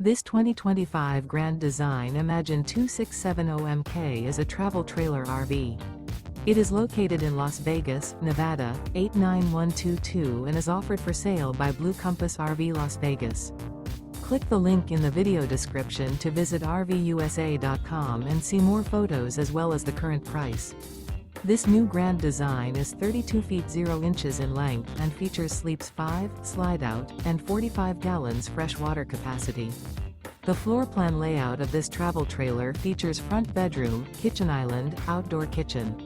This 2025 Grand Design Imagine 2670MK is a travel trailer RV. It is located in Las Vegas, Nevada, 89122 and is offered for sale by Blue Compass RV Las Vegas. Click the link in the video description to visit RVUSA.com and see more photos as well as the current price. This new Grand Design is 32 feet 0 inches in length and features sleeps 5, slide-out, and 45 gallons fresh water capacity. The floor plan layout of this travel trailer features front bedroom, kitchen island, outdoor kitchen.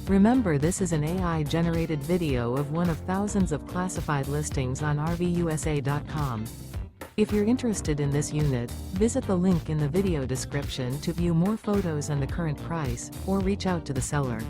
Remember, this is an AI-generated video of one of thousands of classified listings on RVUSA.com. If you're interested in this unit, visit the link in the video description to view more photos and the current price, or reach out to the seller.